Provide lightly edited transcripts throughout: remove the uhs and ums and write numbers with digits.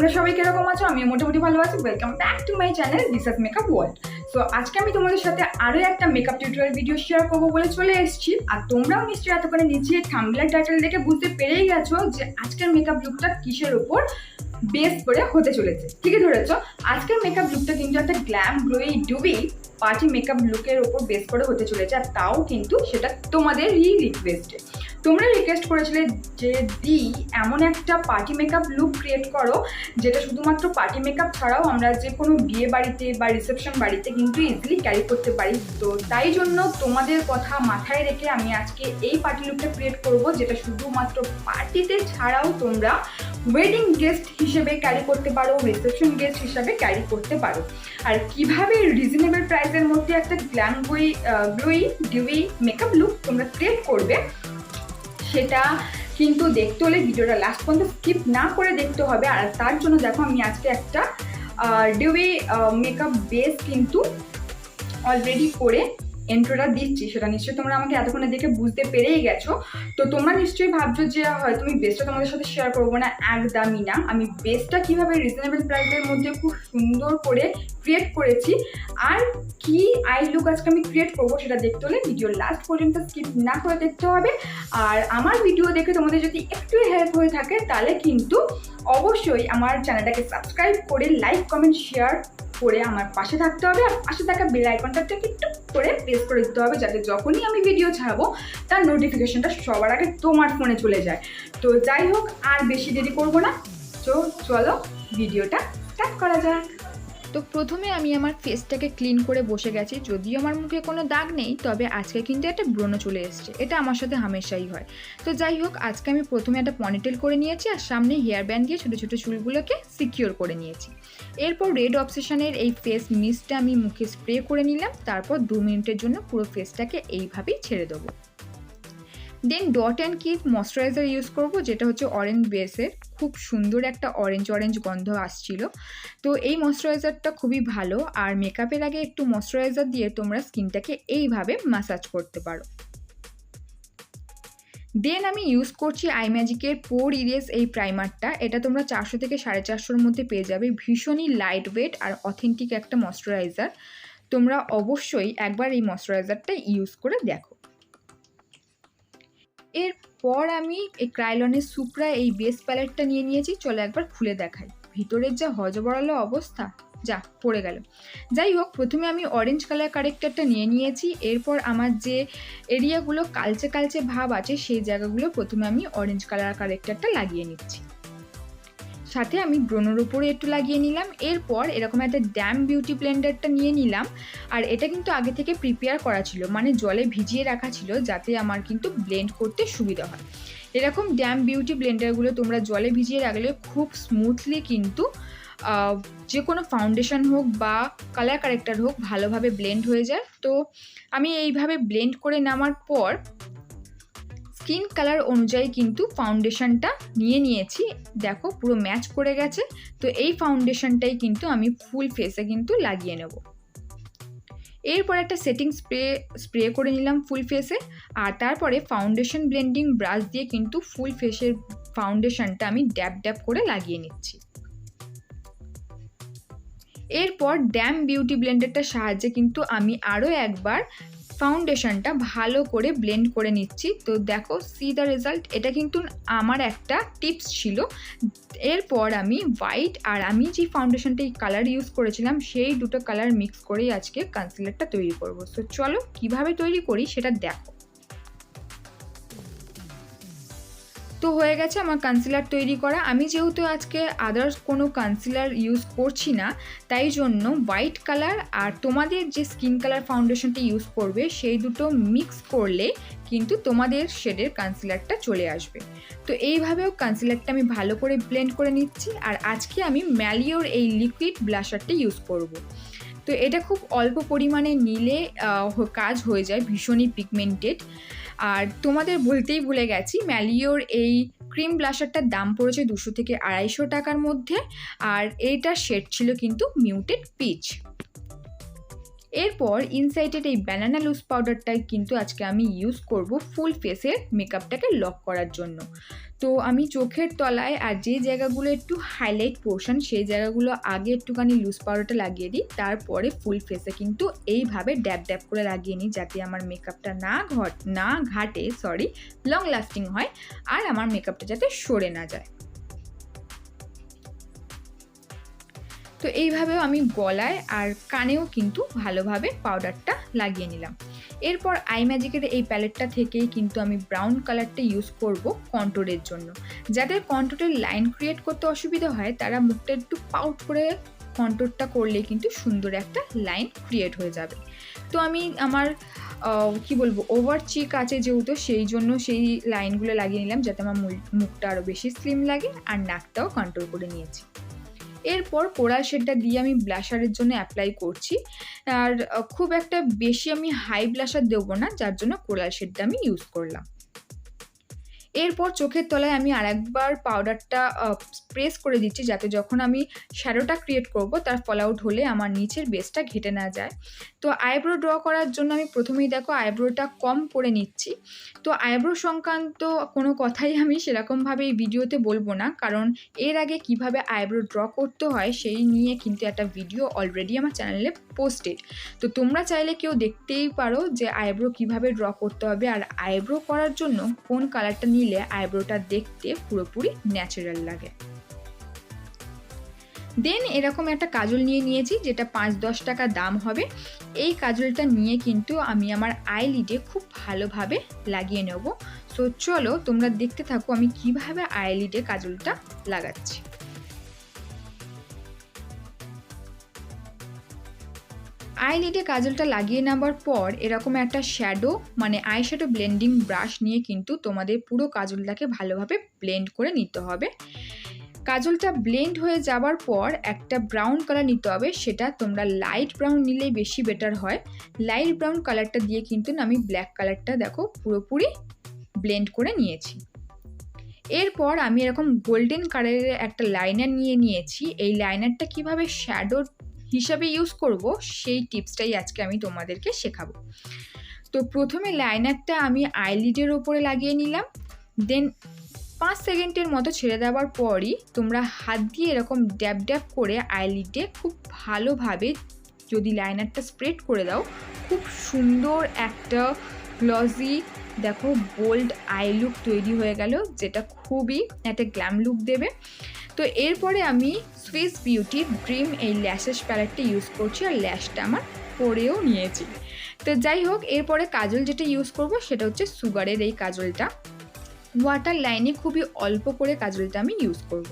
তোমরা সবাই কিরকম আছো? আমি মোটামুটি ভালো আছি। Welcome back to my channel this is makeup world. So আজকে আমি তোমাদের সাথে আরো একটা মেকআপ টিউটোরিয়াল ভিডিও শেয়ার করবো বলে চলে এসেছি। আর তোমরাও নিশ্চয়ই এতক্ষণে নিচে থাম্বনেল টাইটেল দেখে বুঝতে পেরেই গেছো যে আজকের মেকআপ লুকটা কিসের উপর বেস করে হতে চলেছে। ঠিকই ধরেছো, আজকের মেকআপ লুকটা কিন্তু একটা গ্ল্যাম গ্লোই ডুবি পার্টি মেকআপ লুকের উপর বেস করে হতে চলেছে। আর তাও কিন্তু সেটা তোমাদেরই রিকোয়েস্টে। তোমরা রিকোয়েস্ট করেছিলে যে দি এমন একটা পার্টি মেকআপ লুক ক্রিয়েট করো যেটা শুধুমাত্র পার্টি মেকআপ ছাড়াও আমরা যে কোনো বিয়ে বাড়িতে বা রিসেপশন বাড়িতে কিন্তু ইজিলি ক্যারি করতে পারি। তো তাই জন্য তোমাদের কথা মাথায় রেখে আমি আজকে এই পার্টি লুকটা ক্রিয়েট করব, যেটা শুধুমাত্র পার্টিতে ছাড়াও তোমরা ওয়েডিং গেস্ট হিসেবে ক্যারি করতে পারো, রিসেপশন গেস্ট হিসেবে ক্যারি করতে পারো। আর কিভাবে রিজনেবল প্রাইসের মধ্যে একটা গ্লোই ডিউই মেকআপ লুক তোমরা ক্রিয়েট করবে সেটা কিন্তু দেখতে হলে ভিডিওটা লাস্ট পর্যন্ত স্কিপ না করে দেখতে হবে। আর তার জন্য দেখো আমি আজকে একটা ডিউই মেকআপ বেস কিন্তু অলরেডি করে এন্ট্রোটা দিচ্ছি, সেটা নিশ্চয়ই তোমরা আমাকে এতক্ষণে দেখে বুঝতে পেরেই গেছো। তো তোমরা নিশ্চয়ই ভাবছো যে হয়তো আমি বেসটা তোমাদের সাথে শেয়ার করবো না। একদমই না, আমি বেসটা কীভাবে রিজনেবল প্রাইসের মধ্যে খুব সুন্দর করে ক্রিয়েট করেছি আর কি আই লুক আজকে আমি ক্রিয়েট করবো সেটা দেখতে হলে ভিডিও লাস্ট পর্যন্ত স্কিপ না করে দেখতে হবে। আর আমার ভিডিও দেখে তোমাদের যদি একটু হেল্প হয়ে থাকে তাহলে কিন্তু অবশ্যই আমার চ্যানেলটাকে সাবস্ক্রাইব করে লাইক কমেন্ট শেয়ার করে আমার পাশে থাকতে হবে। আর পাশে থাকা বেল আইকনটাকে একটু করে প্রেস করে দিতে হবে, যাতে যখনই আমি ভিডিও ছাড়বো তার নোটিফিকেশনটা সবার আগে তোমার ফোনে চলে যায়। তো যাই হোক, আর বেশি দেরি করবো না, তো চলো ভিডিওটা স্টার্ট করা যাক। তো প্রথমে আমি আমার ফেসটাকে ক্লিন করে বসে গেছি। যদিও আমার মুখে কোনো দাগ নেই, তবে আজকে কিন্তু একটা ব্রণ চলে এসছে, এটা আমার সাথে হামেশাই হয়। তো যাই হোক, আজকে আমি প্রথমে একটা পনিটেল করে নিয়েছি আর সামনে হেয়ার ব্যান্ড দিয়ে ছোটো ছোটো চুলগুলোকে সিকিওর করে নিয়েছি। এরপর রেড অবসেশনের এই ফেস মিস্টটা আমি মুখে স্প্রে করে নিলাম। তারপর 2 মিনিটের জন্য পুরো ফেসটাকে এইভাবেই ছেড়ে দেবো। Then dot and kid moisturiser use করব, যেটা হচ্ছে অরেঞ্জ বেসের। খুব সুন্দর একটা অরেঞ্জ গন্ধ আসছিল। তো এই ময়শ্চারাইজারটা খুবই ভালো। আর মেকআপের আগে একটু ময়শ্চারাইজার দিয়ে তোমরা স্কিনটাকে এইভাবে ম্যাসাজ করতে পারো। দেন আমি ইউজ করছি আই ম্যাজিকের পোর ইরেজ এই প্রাইমারটা। এটা তোমরা 400 থেকে 450-এর মধ্যে পেয়ে যাবে। ভীষণই লাইট ওয়েট আর অথেন্টিক একটা ময়শ্চারাইজার। তোমরা অবশ্যই একবার এই ময়শ্চারাইজারটা ইউজ করে দেখো। এরপর আমি এই ক্রাইলনের সুপ্রা এই বেস প্যালেটটা নিয়ে নিয়েছি। চলো একবার খুলে দেখাই। ভিতরের যা হজবড়ালো অবস্থা, যা পড়ে গেল। যাই হোক, প্রথমে আমি অরেঞ্জ কালার কারেক্টারটা নিয়ে নিয়েছি। এরপর আমার যে এরিয়াগুলো কালচে কালচে ভাব আছে সেই জায়গাগুলো প্রথমে আমি অরেঞ্জ কালার কারেক্টারটা লাগিয়ে নিচ্ছি। সাথে আমি ব্রণের উপরে একটু লাগিয়ে নিলাম। এরপর এরকম একটা ড্যাম বিউটি ব্লেন্ডারটা নিয়ে নিলাম। আর এটা কিন্তু আগে থেকে প্রিপেয়ার করা ছিল, মানে জলে ভিজিয়ে রাখা ছিল, যাতে আমার কিন্তু ব্লেন্ড করতে সুবিধা হয়। এরকম ড্যাম বিউটি ব্লেন্ডারগুলো তোমরা জলে ভিজিয়ে রাখলে খুব স্মুথলি কিন্তু যে কোনো ফাউন্ডেশন হোক বা কালার কারেক্টার হোক ভালোভাবে ব্লেন্ড হয়ে যায়। তো আমি এইভাবে ব্লেন্ড করে নেওয়ার পর স্কিন কালার অনুযায়ী কিন্তু ফাউন্ডেশনটা নিয়ে নিয়েছি। দেখো পুরো ম্যাচ করে গেছে। তো এই ফাউন্ডেশনটাই কিন্তু আমি ফুল ফেসে কিন্তু লাগিয়ে নেব। এরপর একটা সেটিং স্প্রে করে নিলাম ফুল ফেসে। আর তারপরে ফাউন্ডেশন ব্লেন্ডিং ব্রাশ দিয়ে কিন্তু ফুল ফেসের ফাউন্ডেশনটা আমি ড্যাব করে লাগিয়ে নিচ্ছি। এরপর ড্যাম বিউটি ব্লেন্ডারটার সাহায্যে কিন্তু আমি আরও একবার ফাউন্ডেশনটা ভালো করে ব্লেন্ড করে নিচ্ছি। তো দেখো, সি দ্য রেজাল্ট। এটা কিন্তু আমার একটা টিপস ছিল। এরপর আমি হোয়াইট আর আমি যে ফাউন্ডেশনটা কালার ইউজ করেছিলাম সেই দুটো কালার মিক্স করেই আজকে কনসিলারটা তৈরি করব। তো চলো কিভাবে তৈরি করি সেটা দেখো। তো হয়ে গেছে আমার কনসিলার তৈরি করা। আমি যেহেতু আজকে আদার্স কোনো কনসিলার ইউজ করছি না, তাই জন্য হোয়াইট কালার আর তোমাদের যে স্কিন কালার ফাউন্ডেশনটা ইউজ করবে সেই দুটো মিক্স করলে কিন্তু তোমাদের শেডের কনসিলারটা চলে আসবে। তো এইভাবেও কনসিলারটা আমি ভালো করে ব্লেন্ড করে নিচ্ছি। আর আজকে আমি ম্যালিওর এই লিকুইড ব্লাশারটা ইউজ করব। তো এটা খুব অল্প পরিমাণে নিলে কাজ হয়ে যায়, ভীষণই পিগমেন্টেড। আর তোমাদের বলতেই ভুলে গেছি, ম্যালিওর এই ক্রিম ব্লাশারটার দাম পড়েছে 200 থেকে 250 টাকার মধ্যে। আর এইটার শেড ছিল কিন্তু মিউটেড পিচ। এরপর ইনসাইডের এই ব্যানানা লুজ পাউডারটাই কিন্তু আজকে আমি ইউজ করব ফুল ফেসের মেকআপটাকে লক করার জন্য। তো আমি চোখের তলায় আর যে জায়গাগুলো একটু হাইলাইট পোর্শন সেই জায়গাগুলো আগে একটুখানি লুজ পাউডারটা লাগিয়ে দিই, তারপরে ফুল ফেসে কিন্তু এইভাবে ড্যাব ড্যাব করে লাগিয়ে নিই যাতে আমার মেকআপটা না ঘাটে লং লাস্টিং হয় আর আমার মেকআপটা যাতে সরে না যায়। তো এইভাবেও আমি গলায় আর কানেও কিন্তু ভালোভাবে পাউডারটা লাগিয়ে নিলাম। এরপর আই ম্যাজিকের এই প্যালেটটা থেকেই কিন্তু আমি ব্রাউন কালারটা ইউজ করব কন্ট্রোরের জন্য। যাদের কন্ট্রোরের লাইন ক্রিয়েট করতে অসুবিধা হয় তারা মুখটা একটু পাউট করে কন্ট্রোরটা করলে কিন্তু সুন্দর একটা লাইন ক্রিয়েট হয়ে যাবে। তো আমি আমার ওভার চিক আছে যেহেতু সেই জন্য সেই লাইনগুলো লাগিয়ে নিলাম যাতে আমার মুখটা আরও বেশি স্লিম লাগে, আর নাকটাও কন্ট্রোল করে নিয়েছি। এরপর কোরাল শেডটা দিয়ে আমি ব্লাশারের জন্য অ্যাপ্লাই করছি, আর খুব একটা বেশি আমি হাই ব্লাশার দেবো না, যার জন্য কোরাল শেডটা আমি ইউজ করলাম। এরপর চোখের তলায় আমি আরেকবার পাউডারটা প্রেস করে দিচ্ছি যাতে যখন আমি শ্যাডোটা ক্রিয়েট করব তার ফল আউট হলে আমার নিচের বেসটা ঘেটে না যায়। তো আইব্রো ড্র করার জন্য আমি প্রথমেই দেখো আইব্রোটা কম করে নিচ্ছি। তো আইব্রো সংক্রান্ত কোনো কথাই আমি সেরকমভাবে এই ভিডিওতে বলবো না, কারণ এর আগে কিভাবে আইব্রো ড্র করতে হয় সেই নিয়ে কিন্তু একটা ভিডিও অলরেডি আমার চ্যানেলে পোস্টেড। তো তোমরা চাইলে কেউ দেখতেই পারো যে আইব্রো কিভাবে ড্র করতে হবে আর আইব্রো করার জন্য কোন কালারটা নিলে আইব্রোটা দেখতে পুরোপুরি ন্যাচারাল লাগে। দেন এরকম একটা কাজল নিয়ে নিয়েছি যেটা 5-10 টাকা দাম হবে। এই কাজলটা নিয়ে কিন্তু আমি আমার আইলিডে খুব ভালোভাবে লাগিয়ে নেব। সো চলো তোমরা দেখতে থাকো আমি কিভাবে আইলিডে কাজলটা লাগাচ্ছি। আইলিডে কাজলটা লাগিয়ে নেবার পর এরকম একটা shadow eye shadow blending brush নিয়ে কিন্তু তোমাদের পুরো কাজলটাকে ভালোভাবে ব্লেন্ড করে নিতে হবে। কাজলটা ব্লেন্ড হয়ে যাবার পর একটা ব্রাউন কালার নিতে হবে, সেটা তোমরা লাইট ব্রাউন নিলেই বেশি বেটার হয়। লাইট ব্রাউন কালারটা দিয়ে কিন্তু আমি ব্ল্যাক কালারটা দেখো পুরোপুরি ব্লেন্ড করে নিয়েছি। এরপর আমি এরকম গোল্ডেন কালারের একটা লাইনার নিয়ে নিয়েছি। এই লাইনারটা কিভাবে শ্যাডো হিসাবে ইউজ করব সেই টিপসটাই আজকে আমি তোমাদেরকে শেখাবো। তো প্রথমে লাইনারটা আমি আইলিডের ওপরে লাগিয়ে নিলাম, দেন 5 সেকেন্ডের মতো ছেড়ে দেওয়ার পরই তোমরা হাত দিয়ে এরকম ড্যাব ড্যাব করে আইলিডে খুব ভালোভাবে যদি লাইনারটা স্প্রেড করে দাও, খুব সুন্দর একটা গ্লসি দেখো বোল্ড আই লুক তৈরি হয়ে গেল, যেটা খুবই একটা গ্ল্যাম লুক দেবে। তো এরপরে আমি সুইস বিউটি ড্রিম এই ল্যাশেস প্যালেটটা ইউজ করছি, আর ল্যাশটা আমার পরেও নিয়েছি। তো যাই হোক, এরপরে কাজল যেটা ইউজ করব সেটা হচ্ছে সুগারের এই কাজলটা। ওয়াটার লাইনে খুবই অল্প করে কাজলটা আমি ইউজ করব।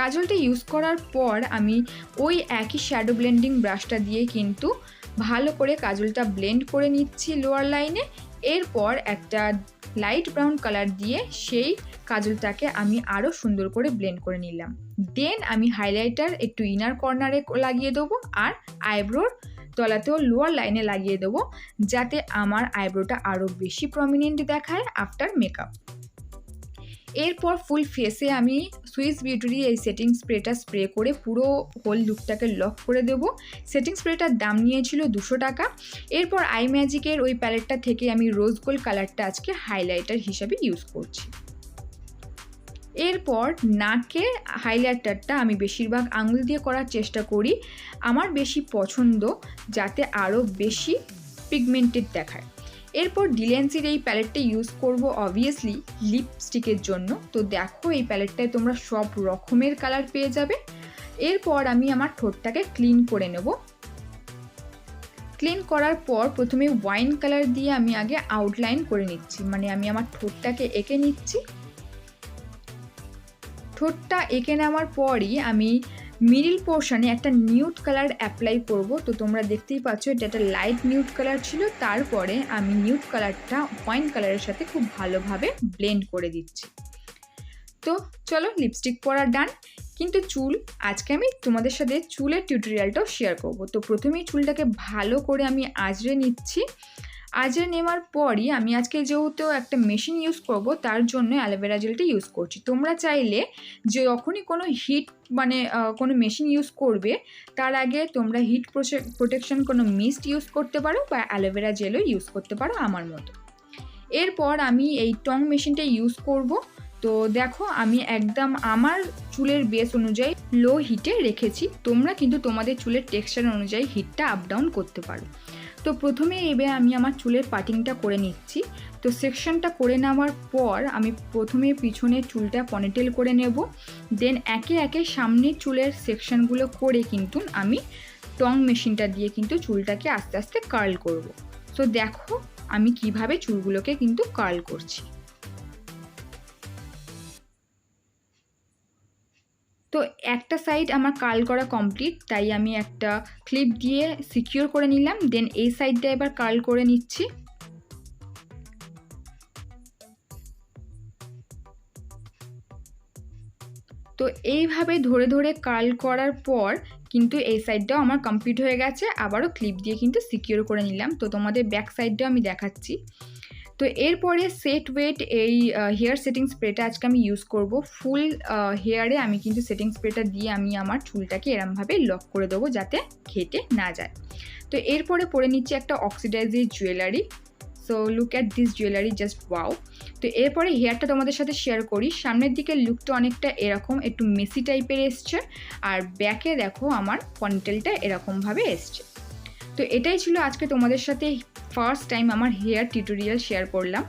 কাজলটা ইউজ করার পর আমি ওই একই শ্যাডো ব্লেন্ডিং ব্রাশটা দিয়ে কিন্তু ভালো করে কাজলটা ব্লেন্ড করে নিচ্ছি লোয়ার লাইনে। এরপর একটা লাইট ব্রাউন কালার দিয়ে সেই কাজলটাকে আমি আরও সুন্দর করে ব্লেন্ড করে নিলাম। দেন আমি হাইলাইটার একটু ইনার কর্নারে লাগিয়ে দেবো, আর আইব্রোর তলাতেও লোয়ার লাইনে লাগিয়ে দেবো যাতে আমার আইব্রোটা আরও বেশি প্রমিনেন্ট দেখায় আফটার মেকআপ। এরপর ফুল ফেসে আমি সুইস বিউটির এই সেটিং স্প্রেটা স্প্রে করে পুরো হোল লুকটাকে লক করে দেব। সেটিং স্প্রেটার দাম নিয়েছিল 200 টাকা। এরপর আই ম্যাজিকের ওই প্যালেটটা থেকে আমি রোজ গোল্ড কালারটা আজকে হাইলাইটার হিসাবে ইউজ করছি। এরপর নাকের হাইলাইটারটা আমি বেশিরভাগ আঙুল দিয়ে করার চেষ্টা করি, আমার বেশি পছন্দ যাতে আরও বেশি পিগমেন্টেড দেখায়। এরপর ডিলেন্সির এই প্যালেটটা ইউজ করব অবভিয়াসলি লিপস্টিকের জন্য। তো দেখো এই প্যালেটটায় তোমরা সব রকমের কালার পেয়ে যাবে। এরপর আমি আমার ঠোঁটটাকে ক্লিন করে নেব। ক্লিন করার পর প্রথমে ওয়াইন কালার দিয়ে আমি আগে আউটলাইন করে নিচ্ছি, আমি আমার ঠোঁটটাকে এঁকে নিচ্ছি। ঠোঁটটা এঁকে নেওয়ার পরই আমি মিডিল পোর্শনে একটা নিউড কালার অ্যাপ্লাই করব। তো তোমরা দেখতেই পাচ্ছ এটা একটা লাইট নিউড কালার ছিল, তারপরে আমি নিউড কালারটা ওয়াইন কালারের সাথে খুব ভালোভাবে ব্লেন্ড করে দিচ্ছি। তো চলো লিপস্টিক পরা ডান। কিন্তু চুল আজকে আমি তোমাদের সাথে চুলের টিউটোরিয়ালটাও শেয়ার করব। তো প্রথমেই চুলটাকে ভালো করে আমি আঁচড়ে নিচ্ছি, আজরে নেওয়ার পরই আমি আজকে যেহেতু একটা মেশিন ইউজ করব তার জন্য অ্যালোভেরা জেলটা ইউজ করছি। তোমরা চাইলে যখনই কোনো হিট কোনো মেশিন ইউজ করবে তার আগে তোমরা হিট প্রোটেকশন কোনো মিস্ট ইউজ করতে পারো বা অ্যালোভেরা জেলও ইউজ করতে পারো আমার মতো। এরপর আমি এই টং মেশিনটা ইউজ করব। তো দেখো আমি একদম আমার চুলের বেস অনুযায়ী লো হিটে রেখেছি, তোমরা কিন্তু তোমাদের চুলের টেক্সচার অনুযায়ী হিটটা আপ ডাউন করতে পারো। তো প্রথমে এবার আমি আমার চুলের পাটিংটা করে নিচ্ছি। তো সেকশনটা করে নেওয়ার পর আমি প্রথমে পিছনের চুলটা পনিটেল করে নেব, দেন একে একে সামনের চুলের সেকশনগুলো করে কিন্তু আমি টং মেশিনটা দিয়ে কিন্তু চুলটাকে আস্তে আস্তে কার্ল করব। তো দেখো আমি কিভাবে চুলগুলোকে কিন্তু কার্ল করছি। তো একটা সাইড আমার কার্ল করা কমপ্লিট, তাই আমি একটা ক্লিপ দিয়ে সিকিউর করে নিলাম, দেন এই সাইডটা এবার কার্ল করে নিচ্ছি। তো এইভাবে ধরে ধরে কার্ল করার পর কিন্তু এই সাইডটাও আমার কমপ্লিট হয়ে গেছে, আবারও ক্লিপ দিয়ে কিন্তু সিকিউর করে নিলাম। তো তোমাদের ব্যাক সাইডটাও আমি দেখাচ্ছি। তো এরপরে সেট ওয়েট এই হেয়ার সেটিং স্প্রেটা আজকে আমি ইউজ করব। ফুল হেয়ারে আমি কিন্তু সেটিং স্প্রেটা দিয়ে আমি আমার চুলটাকে এরমভাবে লক করে দেবো যাতে ঘেটে না যায়। তো এরপরে পরে নিচ্ছি একটা অক্সিডাইজের jewellery. So look at this jewellery, just wow. তো এরপরে হেয়ারটা তোমাদের সাথে শেয়ার করি। সামনের দিকে লুকটা অনেকটা এরকম একটু মেসি টাইপের এসছে, আর ব্যাকে দেখো আমার পনিটেলটা এরকমভাবে এসছে। তো এটাই ছিল আজকে তোমাদের সাথে ফার্স্ট টাইম আমার হেয়ার টিউটোরিয়াল শেয়ার করলাম।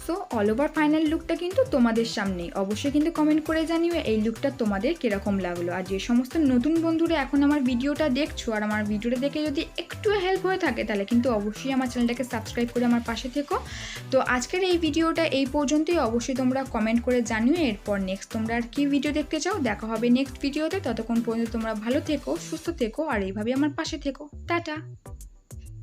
সো অল ওভার ফাইনাল লুকটা কিন্তু তোমাদের সামনেই। অবশ্যই কিন্তু কমেন্ট করে জানিও এই লুকটা তোমাদের কীরকম লাগলো। আর যে সমস্ত নতুন বন্ধুরা এখন আমার ভিডিওটা দেখছো আর আমার ভিডিওটা দেখে যদি একটু হেল্প হয়ে থাকে তাহলে কিন্তু অবশ্যই আমার চ্যানেলটাকে সাবস্ক্রাইব করে আমার পাশে থেকো। তো আজকের এই ভিডিওটা এই পর্যন্তই। অবশ্যই তোমরা কমেন্ট করে জানিও এরপর নেক্সট তোমরা আর কী ভিডিও দেখতে চাও। দেখা হবে নেক্সট ভিডিওতে। ততক্ষণ পর্যন্ত তোমরা ভালো থেকো, সুস্থ থেকো আর এইভাবে আমার পাশে থেকো। টাটা।